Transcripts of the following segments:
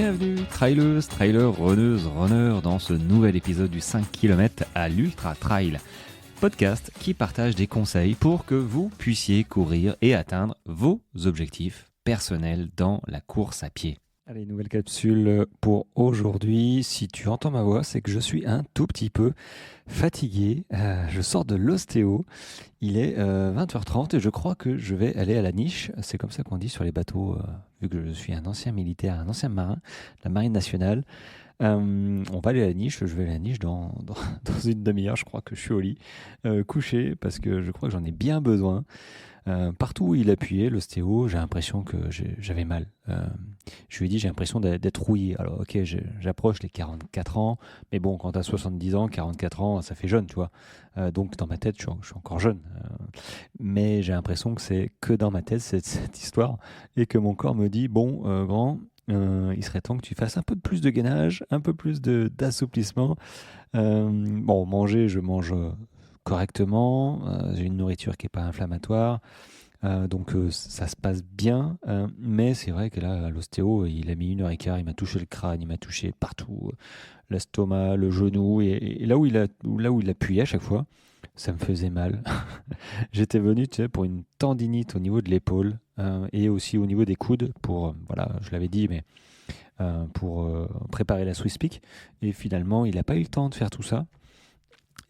Bienvenue traileuses, trailers, runneuses, runners dans ce nouvel épisode du 5 km à l'Ultra Trail. Podcast qui partage des conseils pour que vous puissiez courir et atteindre vos objectifs personnels dans la course à pied. Allez, nouvelle capsule pour aujourd'hui. Si tu entends ma voix, c'est que je suis un tout petit peu fatigué. Je sors de l'ostéo. Il est 20h30 et je crois que je vais aller à la niche. C'est comme ça qu'on dit sur les bateaux, vu que je suis un ancien militaire, un ancien marin de la Marine nationale. On va aller à la niche. Je vais à la niche dans une demi-heure. Je crois que je suis au lit, couché, parce que je crois que j'en ai bien besoin. Partout où il appuyait, l'ostéo, j'ai l'impression que j'avais mal. Je lui ai dit, j'ai l'impression d'être rouillé. Alors, ok, j'approche les 44 ans, mais bon, quand tu as 70 ans, 44 ans, ça fait jeune, tu vois. Donc, dans ma tête, je suis encore jeune. Mais j'ai l'impression que c'est que dans ma tête, cette histoire, et que mon corps me dit, bon, grand, il serait temps que tu fasses un peu plus de gainage, un peu plus d'assouplissement. Bon, manger, je mange correctement, j'ai une nourriture qui n'est pas inflammatoire, donc ça se passe bien, mais c'est vrai que là, à l'ostéo, il a mis 1h15, il m'a touché le crâne, il m'a touché partout, l'estomac, le genou, et là où il appuyait à chaque fois, ça me faisait mal. J'étais venu, tu sais, pour une tendinite au niveau de l'épaule, et aussi au niveau des coudes, pour, voilà, je l'avais dit, mais pour préparer la Swiss Peak, et finalement, il n'a pas eu le temps de faire tout ça.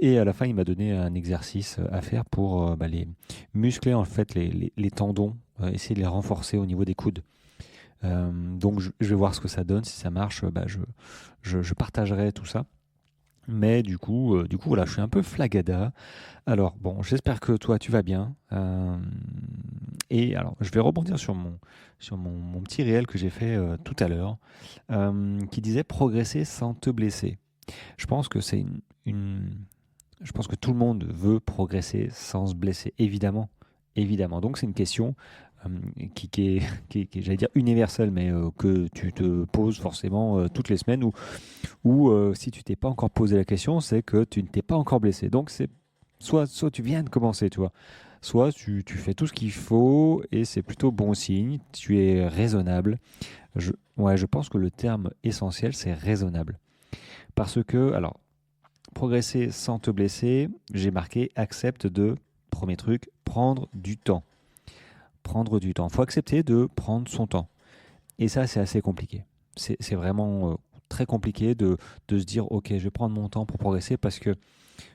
Et à la fin, il m'a donné un exercice à faire pour les muscler en fait les tendons, essayer de les renforcer au niveau des coudes. Donc je vais voir ce que ça donne, si ça marche, je partagerai tout ça. Mais du coup, voilà, je suis un peu flagada. Alors bon, j'espère que toi tu vas bien. Et alors, je vais rebondir sur mon petit réel que j'ai fait tout à l'heure, qui disait progresser sans te blesser. Je pense que c'est je pense que tout le monde veut progresser sans se blesser, évidemment. Évidemment. Donc c'est une question qui est, j'allais dire, universelle, mais que tu te poses forcément toutes les semaines, ou si tu t'es pas encore posé la question, c'est que tu ne t'es pas encore blessé. Donc c'est soit tu viens de commencer, tu vois, soit tu fais tout ce qu'il faut et c'est plutôt bon signe, tu es raisonnable. Je pense que le terme essentiel, c'est raisonnable. Parce que, alors, progresser sans te blesser, j'ai marqué accepte de, premier truc, prendre du temps. Prendre du temps. Il faut accepter de prendre son temps. Et ça, c'est assez compliqué. C'est vraiment très compliqué de se dire, ok, je vais prendre mon temps pour progresser, parce que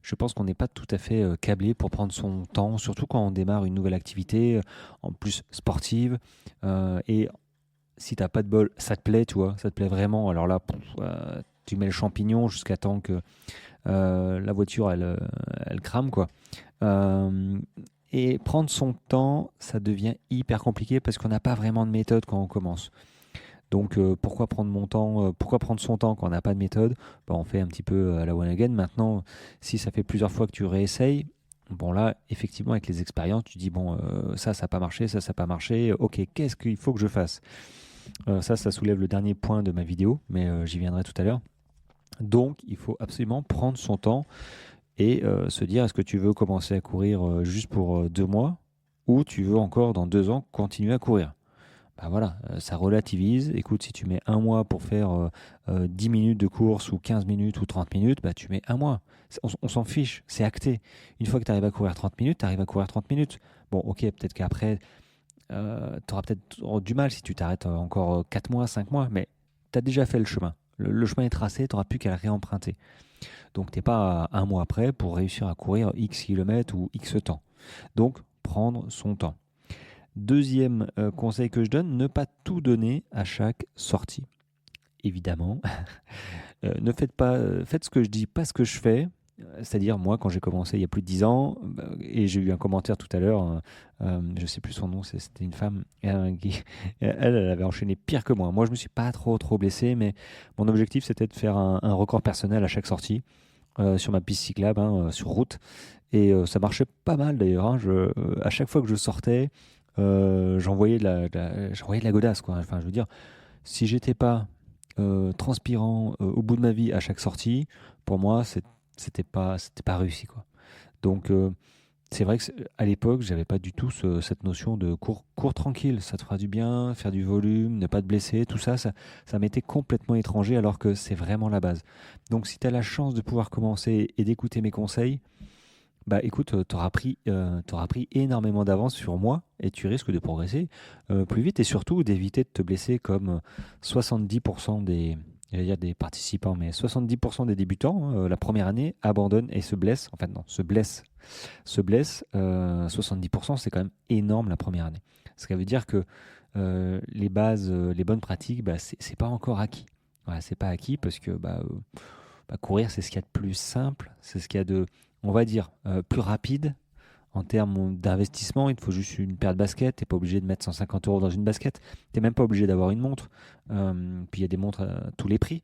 je pense qu'on n'est pas tout à fait câblé pour prendre son temps, surtout quand on démarre une nouvelle activité, en plus sportive. Et si tu n'as pas de bol, ça te plaît, tu vois, ça te plaît vraiment. Alors là, tu mets le champignon jusqu'à temps que la voiture, elle crame, quoi. Et prendre son temps, ça devient hyper compliqué parce qu'on n'a pas vraiment de méthode quand on commence. Donc pourquoi prendre son temps quand on n'a pas de méthode? On fait un petit peu à la one again. Maintenant, si ça fait plusieurs fois que tu réessayes, bon là, effectivement, avec les expériences, tu dis, bon, ça n'a pas marché, ça n'a pas marché. Ok, qu'est-ce qu'il faut que je fasse? Ça soulève le dernier point de ma vidéo, mais j'y viendrai tout à l'heure. Donc, il faut absolument prendre son temps et se dire, est-ce que tu veux commencer à courir juste pour 2 mois, ou tu veux encore dans 2 ans continuer à courir? Bah voilà, ça relativise. Écoute, si tu mets 1 mois pour faire 10 minutes de course, ou 15 minutes, ou 30 minutes, bah tu mets 1 mois. On s'en fiche, c'est acté. Une fois que tu arrives à courir 30 minutes, tu arrives à courir 30 minutes. Bon, ok, peut-être qu'après, tu auras peut-être du mal si tu t'arrêtes encore 4 mois, 5 mois, mais tu as déjà fait le chemin. Le chemin est tracé, tu n'auras plus qu'à le réemprunter. Donc, tu n'es pas à 1 mois près pour réussir à courir X kilomètres ou X temps. Donc, prendre son temps. Deuxième conseil que je donne, ne pas tout donner à chaque sortie. Évidemment, faites ce que je dis, pas ce que je fais. C'est-à-dire, moi, quand j'ai commencé il y a plus de 10 ans, et j'ai eu un commentaire tout à l'heure, je ne sais plus son nom, c'était une femme, qui, elle avait enchaîné pire que moi. Moi, je ne me suis pas trop blessé, mais mon objectif, c'était de faire un record personnel à chaque sortie, sur ma piste cyclable, sur route. Et ça marchait pas mal d'ailleurs. À chaque fois que je sortais, j'envoyais de la godasse, quoi. Enfin, je veux dire, si j'étais pas transpirant au bout de ma vie à chaque sortie, pour moi, c'était pas réussi, quoi. Donc, c'est vrai qu'à l'époque, j'avais pas du tout cette notion de cours tranquille, ça te fera du bien, faire du volume, ne pas te blesser, tout ça, ça m'était complètement étranger alors que c'est vraiment la base. Donc si tu as la chance de pouvoir commencer et d'écouter mes conseils, bah écoute, t'auras pris énormément d'avance sur moi et tu risques de progresser plus vite et surtout d'éviter de te blesser comme 70% j'allais dire des participants, mais 70% des débutants la première année abandonnent et se blessent. En fait, non, se blessent. 70%, c'est quand même énorme la première année. Ce qui veut dire que les bases, les bonnes pratiques, bah, c'est pas encore acquis. Voilà, c'est pas acquis parce que courir, c'est ce qu'il y a de plus simple, c'est ce qu'il y a de, on va dire, plus rapide en termes d'investissement. Il te faut juste une paire de baskets, tu n'es pas obligé de mettre 150 euros dans une basket, tu n'es même pas obligé d'avoir une montre. Puis il y a des montres à tous les prix.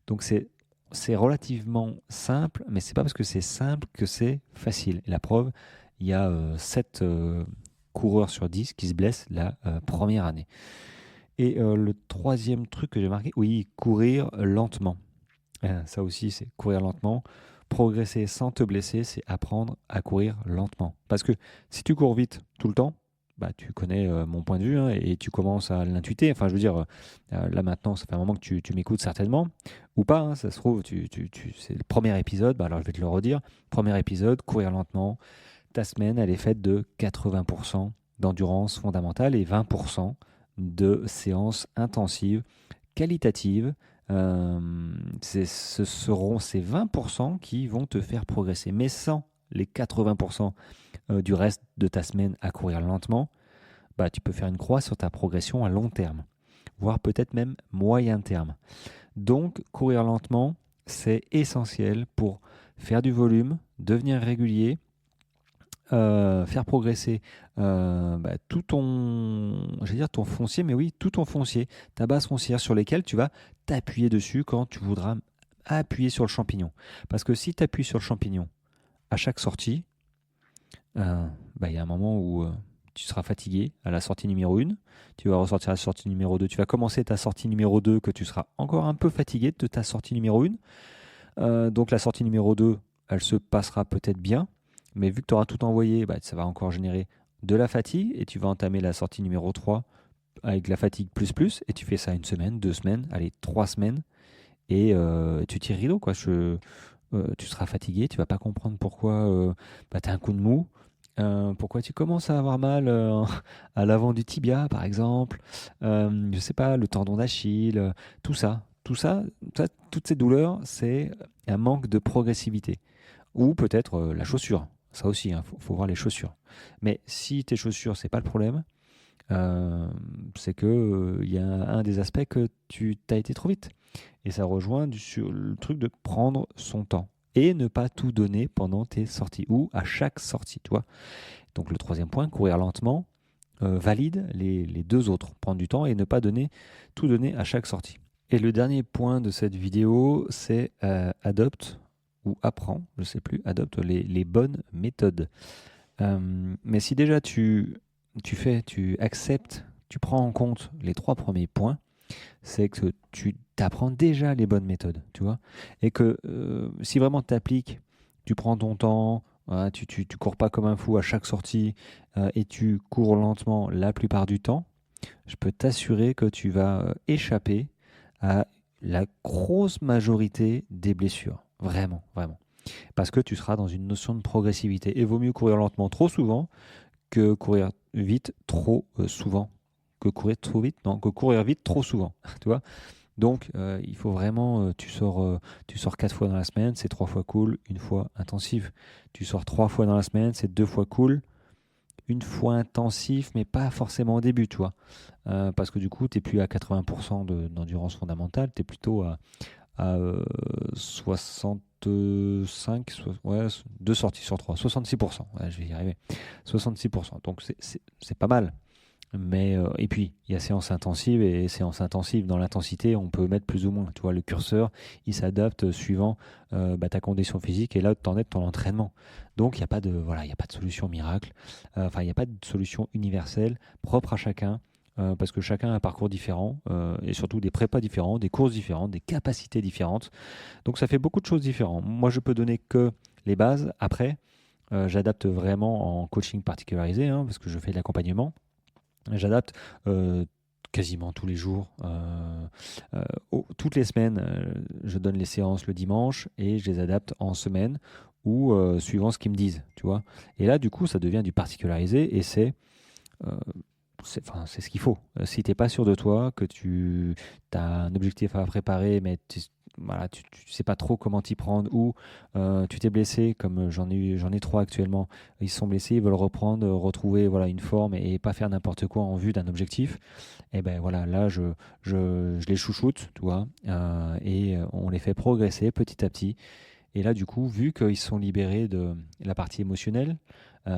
Donc c'est relativement simple, mais c'est pas parce que c'est simple que c'est facile. Et la preuve, il y a 7 coureurs sur 10 qui se blessent la première année. Et le troisième truc que j'ai marqué, oui, courir lentement. Ça aussi, c'est courir lentement. Progresser sans te blesser, c'est apprendre à courir lentement. Parce que si tu cours vite tout le temps, bah, tu connais mon point de vue hein, et tu commences à l'intuiter. Enfin, je veux dire, là maintenant, ça fait un moment que tu m'écoutes certainement, ou pas, hein, ça se trouve, c'est le premier épisode, bah, alors je vais te le redire. Premier épisode, courir lentement. Ta semaine, elle est faite de 80% d'endurance fondamentale et 20% de séances intensives, qualitatives. Ce seront ces 20% qui vont te faire progresser. Mais sans les 80% du reste de ta semaine à courir lentement, bah, tu peux faire une croix sur ta progression à long terme, voire peut-être même moyen terme. Donc, courir lentement, c'est essentiel pour faire du volume, devenir régulier, faire progresser tout j'allais dire ton foncier, mais oui, tout ton foncier, ta base foncière sur lesquelles tu vas t'appuyer dessus quand tu voudras appuyer sur le champignon. Parce que si tu appuies sur le champignon à chaque sortie, il y a un moment où tu seras fatigué à la sortie numéro 1, tu vas ressortir à la sortie numéro 2, tu vas commencer ta sortie numéro 2 que tu seras encore un peu fatigué de ta sortie numéro 1. Donc la sortie numéro 2, elle se passera peut-être bien, mais vu que tu auras tout envoyé, ça va encore générer de la fatigue et tu vas entamer la sortie numéro 3 avec la fatigue plus, et tu fais ça 1 semaine, 2 semaines, allez, 3 semaines, et tu tires rideau, quoi. Tu seras fatigué, tu vas pas comprendre pourquoi tu as un coup de mou, pourquoi tu commences à avoir mal à l'avant du tibia, par exemple, je sais pas, le tendon d'Achille, toutes ces douleurs, c'est un manque de progressivité. Ou peut-être la chaussure. Ça aussi, hein, faut voir les chaussures. Mais si tes chaussures, c'est pas le problème, c'est que il y a un des aspects que tu t'as été trop vite. Et ça rejoint sur le truc de prendre son temps et ne pas tout donner pendant tes sorties ou à chaque sortie, tu vois. Donc le troisième point, courir lentement, valide les deux autres. Prendre du temps et ne pas tout donner à chaque sortie. Et le dernier point de cette vidéo, c'est adopte ou apprends, je ne sais plus, adopte les bonnes méthodes. Mais si déjà tu acceptes, tu prends en compte les 3 premiers points, c'est que tu t'apprends déjà les bonnes méthodes, tu vois. Et que si vraiment tu appliques, tu prends ton temps, voilà, tu cours pas comme un fou à chaque sortie et tu cours lentement la plupart du temps, je peux t'assurer que tu vas échapper à la grosse majorité des blessures. Vraiment, vraiment. Parce que tu seras dans une notion de progressivité. Et vaut mieux courir lentement trop souvent que courir vite trop souvent. Que courir trop vite, non, que courir vite trop souvent. Tu vois. Donc, il faut vraiment, tu sors 4 fois dans la semaine, c'est 3 fois cool, 1 fois intensive. Tu sors 3 fois dans la semaine, c'est 2 fois cool, 1 fois intensif, mais pas forcément au début, tu vois. Parce que du coup, tu n'es plus à 80% d'endurance fondamentale, tu es plutôt à 65, ouais, 2 sorties sur 3, 66%. Ouais, je vais y arriver. 66%. Donc c'est pas mal. Mais et puis il y a séance intensive et séance intensive dans l'intensité, on peut mettre plus ou moins. Tu vois, le curseur, il s'adapte suivant ta condition physique et là t'en es de ton entraînement. Donc il n'y a pas de il y a pas de solution miracle. Enfin, il n'y a pas de solution universelle propre à chacun. Parce que chacun a un parcours différent et surtout des prépas différents, des courses différentes, des capacités différentes. Donc ça fait beaucoup de choses différentes. Moi, je peux donner que les bases. Après, j'adapte vraiment en coaching particularisé, hein, parce que je fais de l'accompagnement. J'adapte quasiment tous les jours. Toutes les semaines, je donne les séances le dimanche et je les adapte en semaine ou suivant ce qu'ils me disent, tu vois. Et là, du coup, ça devient du particularisé et euh, c'est ce qu'il faut. Si tu n'es pas sûr de toi, que tu as un objectif à préparer, mais voilà, tu ne sais pas trop comment t'y prendre, ou tu t'es blessé, comme j'en ai trois actuellement, ils sont blessés, ils veulent reprendre, retrouver voilà, une forme et pas faire n'importe quoi en vue d'un objectif, et ben voilà, là je les chouchoute, tu vois, et on les fait progresser petit à petit. Et là, du coup, vu qu'ils sont libérés de la partie émotionnelle,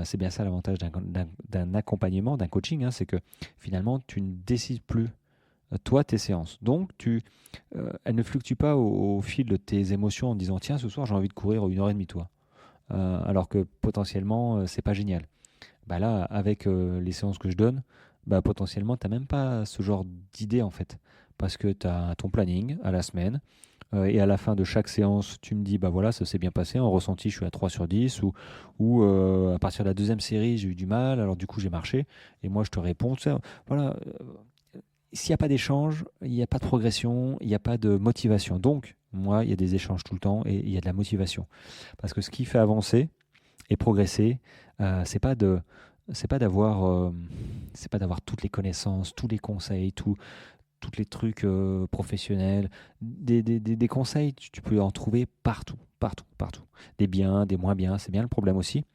c'est bien ça l'avantage d'un accompagnement, d'un coaching, hein, c'est que finalement, tu ne décides plus, toi, tes séances. Donc, elles ne fluctuent pas au fil de tes émotions en disant, tiens, ce soir, j'ai envie de courir 1 heure et demie, toi. Alors que potentiellement, c'est pas génial. Bah là, avec les séances que je donne, bah, potentiellement, tu n'as même pas ce genre d'idée, en fait. Parce que tu as ton planning à la semaine. Et à la fin de chaque séance, tu me dis, bah voilà, ça s'est bien passé. En ressenti, je suis à 3 sur 10. Ou à partir de la deuxième série, j'ai eu du mal. Alors du coup, j'ai marché. Et moi, je te réponds. Tu sais, voilà, s'il n'y a pas d'échange, il n'y a pas de progression, il n'y a pas de motivation. Donc, moi, il y a des échanges tout le temps et il y a de la motivation. Parce que ce qui fait avancer et progresser, c'est pas de, c'est pas d'avoir toutes les connaissances, tous les conseils, tous les trucs professionnels. Des conseils, tu peux en trouver partout, partout, partout. Des biens, des moins bien, c'est bien le problème aussi.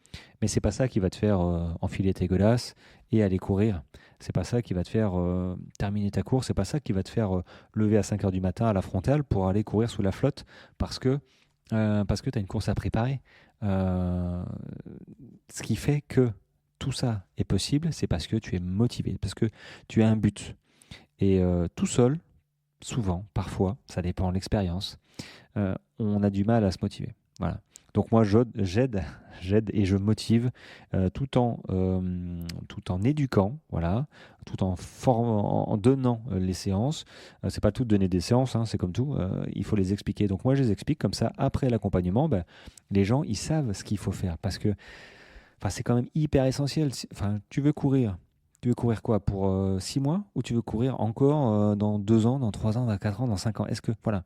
Mais c'est pas ça qui va te faire enfiler tes godasses et aller courir. C'est pas ça qui va te faire terminer ta course. C'est pas ça qui va te faire lever à 5 heures du matin à la frontale pour aller courir sous la flotte parce que tu as une course à préparer. Euh, Ce qui fait que tout ça est possible, c'est parce que tu es motivé, parce que tu as un but. Et tout seul, souvent, parfois, ça dépend de l'expérience, on a du mal à se motiver. Voilà. Donc moi, j'aide, j'aide et je motive tout en éduquant, voilà, tout en formant, en donnant les séances. C'est pas tout de donner des séances, hein, c'est comme tout. Il faut les expliquer. Donc moi, je les explique comme ça. Après l'accompagnement, ben, les gens, ils savent ce qu'il faut faire parce que, enfin, c'est quand même hyper essentiel. Enfin, tu veux courir. Tu veux courir quoi pour 6 mois ou tu veux courir encore dans 2 ans, dans 3 ans, dans 4 ans, dans 5 ans? Est-ce que, voilà.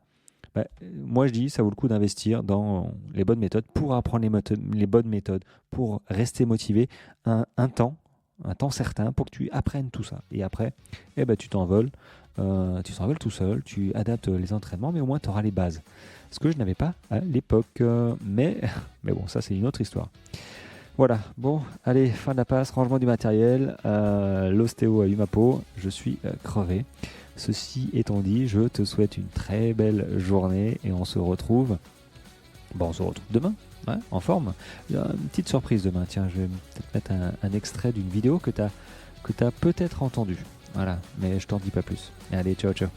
Bah, moi, je dis, ça vaut le coup d'investir dans les bonnes méthodes pour apprendre les bonnes méthodes, pour rester motivé un temps certain pour que tu apprennes tout ça. Et après, eh ben, tu t'envoles tout seul, tu adaptes les entraînements, mais au moins tu auras les bases. Ce que je n'avais pas à l'époque. Mais bon, ça, c'est une autre histoire. Voilà, bon, allez, fin de la passe, rangement du matériel, l'ostéo a eu ma peau, je suis crevé. Ceci étant dit, je te souhaite une très belle journée et on se retrouve demain, hein, en forme. Il y a une petite surprise demain, tiens, je vais peut-être mettre un extrait d'une vidéo que tu as peut-être entendu. Voilà, mais je t'en dis pas plus. Allez, ciao, ciao.